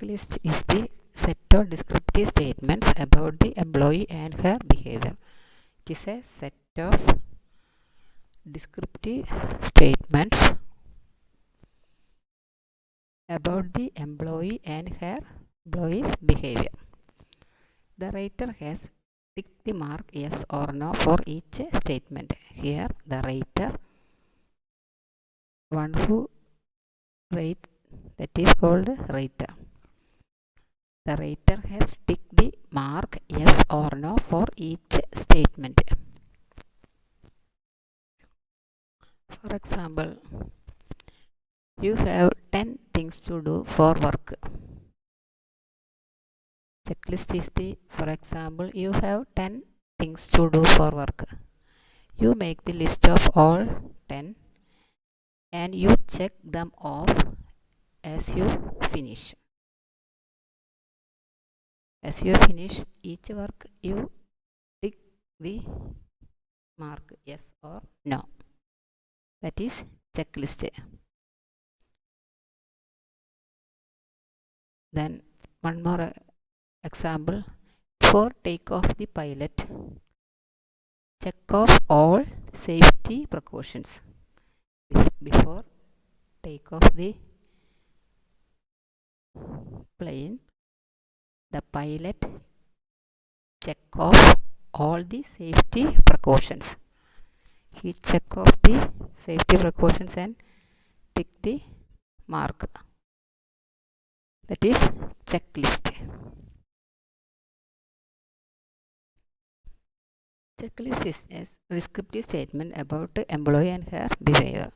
checklist is the set of descriptive statements about the employee and her behavior. It is a set of descriptive statements about the employee and her employee's behavior. The writer has ticked the mark yes or no for each statement. Here, the writer, one who writes, that is called writer. The writer has ticked the mark yes or no for each statement. For example, you have 10 things to do for work. Checklist is the, for example, you have 10 things to do for work. You make the list of all 10 and you check them off as you finish. As you finish each work, you tick the mark yes or no. That is checklist. Then one more example. For takeoff the pilot, check off all safety precautions. Before take off the plane, the pilot check off all the safety precautions. He check off the safety precautions and tick the mark. That is checklist. Checklist is a descriptive statement about the employee and her behavior.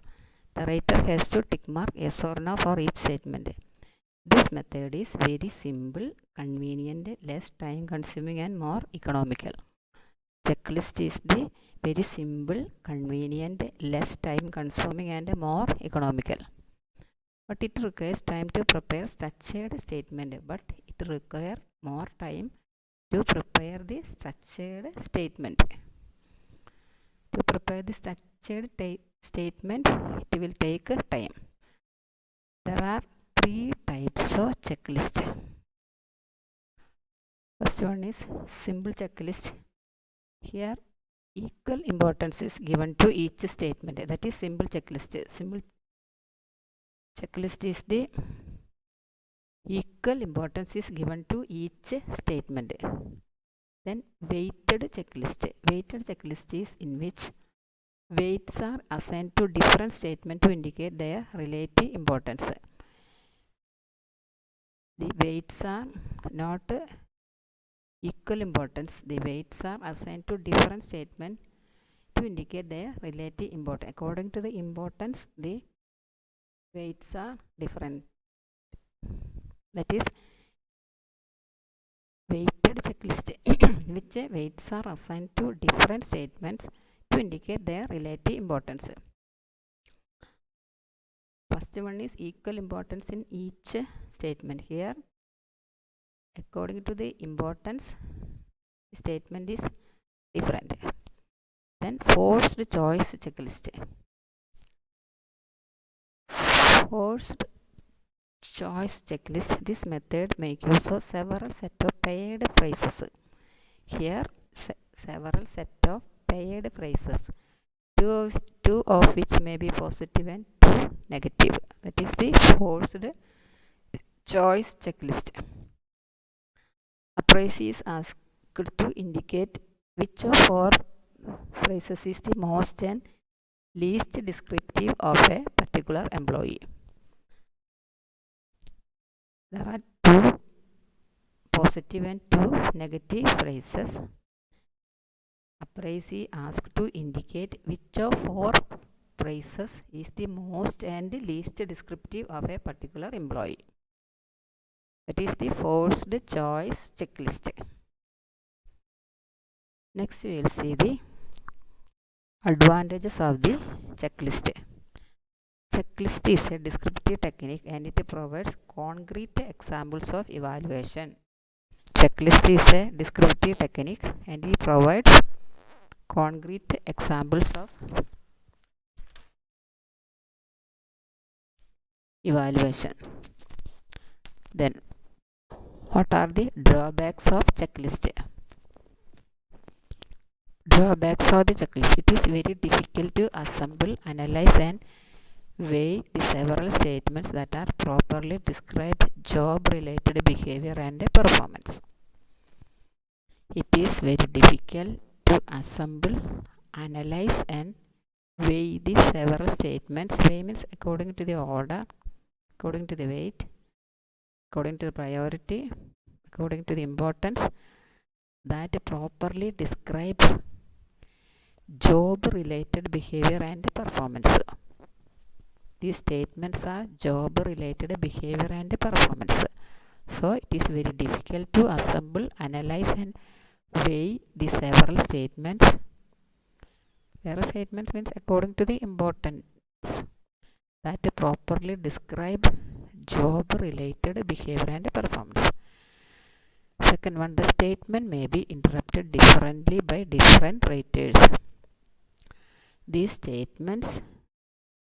The writer has to tick mark yes or no for each statement. This method is very simple, convenient, less time consuming and more economical. Checklist is the very simple, convenient, less time consuming and more economical. But it requires time to prepare structured statement. But it requires more time to prepare the structured statement. To prepare the structured statement, it will take time. There are 3 types of checklist. First one is simple checklist. Here equal importance is given to each statement. That is simple checklist. Simple checklist is the equal importance is given to each statement. Then weighted checklist. Weighted checklist is in which weights are assigned to different statements to indicate their relative importance. The weights are not equal importance. The weights are assigned to different statements to indicate their relative importance. According to the importance, the weights are different. That is weighted checklist, which weights are assigned to different statements to indicate their relative importance. First one is equal importance in each statement. Here, according to the importance, statement is different. Then forced choice checklist. Forced choice checklist. This method makes use of several set of paired phrases. Here, several set of paired phrases, two of which may be positive and two negative. That is the forced choice checklist. A phrase is asked to indicate which of 4 phrases is the most and least descriptive of a particular employee. There are 2 positive and 2 negative phrases. A phrase is asked to indicate which of 4 phrases is the most and least descriptive of a particular employee. That is the forced choice checklist. Next, we will see the advantages of the checklist. Checklist is a descriptive technique and it provides concrete examples of evaluation. Checklist is a descriptive technique and it provides concrete examples of evaluation. Then What are the drawbacks of checklist? Drawbacks of the checklist. It is very difficult to assemble, analyze, and weigh the several statements that are properly describe job-related behavior and performance. It is very difficult to assemble, analyze, and weigh the several statements. Weigh means according to the order, according to the weight, according to the priority, according to the importance, that properly describe job related behavior and performance. These statements are job related behavior and performance. So it is very difficult to assemble, analyze, and weigh the several statements. Several statements means according to the importance, that properly describe job related behavior and performance. Second one, the statement may be interpreted differently by different writers. These statements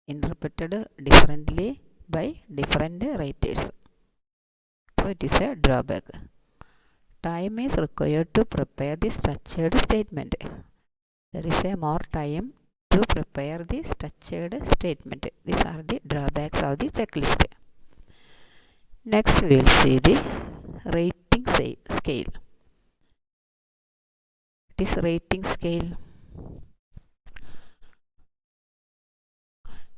interpreted differently by different writers. So it is a drawback. Time is required to prepare the structured statement. There is a more time to prepare the structured statement. These are the drawbacks of the checklist. Next we will see the rating scale. It is rating scale.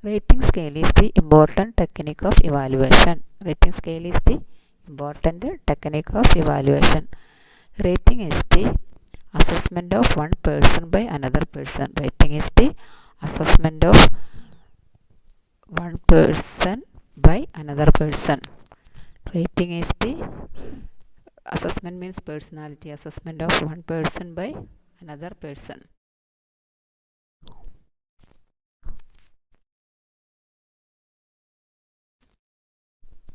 Rating scale is the important technique of evaluation. Rating scale is the important technique of evaluation. Rating is the assessment of one person by another person. Rating is the assessment of one person by another person. Rating is the assessment means personality, assessment of one person by another person.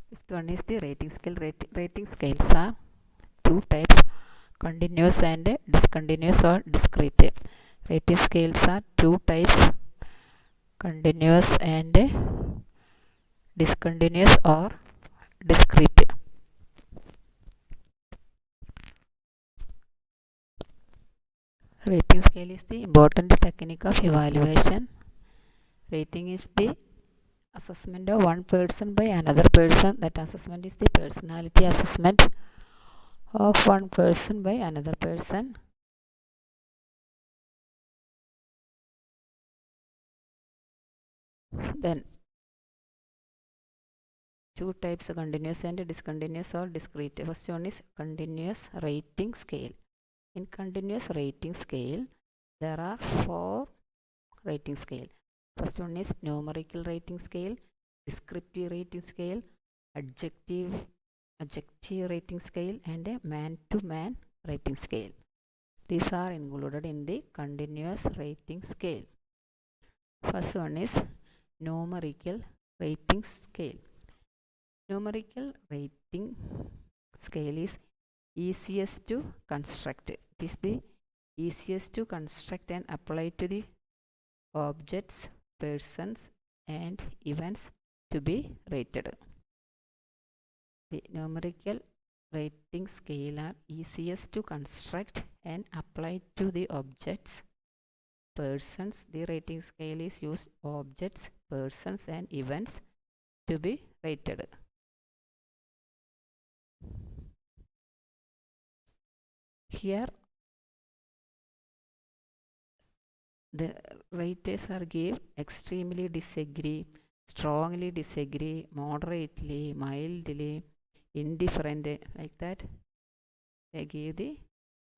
Fifth one is the rating scale. Rating scales are two types, continuous and discontinuous or discrete. Rating scales are two types, continuous and discontinuous or discrete. Rating scale is the important technique of evaluation. Rating is the assessment of one person by another person. That assessment is the personality assessment of one person by another person. Then two types, continuous and discontinuous or discrete. First one is continuous rating scale. In continuous rating scale, there are four rating scale. First one is numerical rating scale, descriptive rating scale, adjective rating scale, and a man-to-man rating scale. These are included in the continuous rating scale. First one is numerical rating scale. Numerical rating scale is easiest to construct. It is the easiest to construct and apply to the objects, persons, and events to be rated. The numerical rating scale are easiest to construct and apply to the objects, persons. The rating scale is used objects, persons, and events to be rated. Here the raters are give extremely disagree, strongly disagree, moderately, mildly, indifferent, like that they give the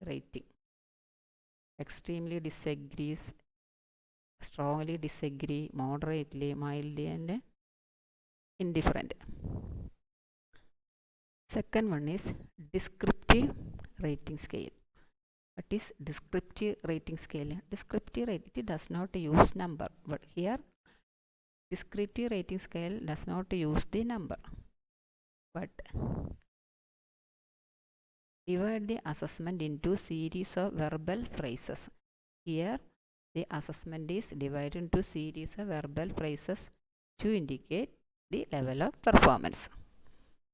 rating. Extremely disagrees, strongly disagree, moderately, mildly, and indifferent. Second one is descriptive rating scale. What is descriptive rating scale? Descriptive rating, it does not use number, but here descriptive rating scale does not use the number, but divide the assessment into series of verbal phrases. Here the assessment is divided into series of verbal phrases to indicate the level of performance.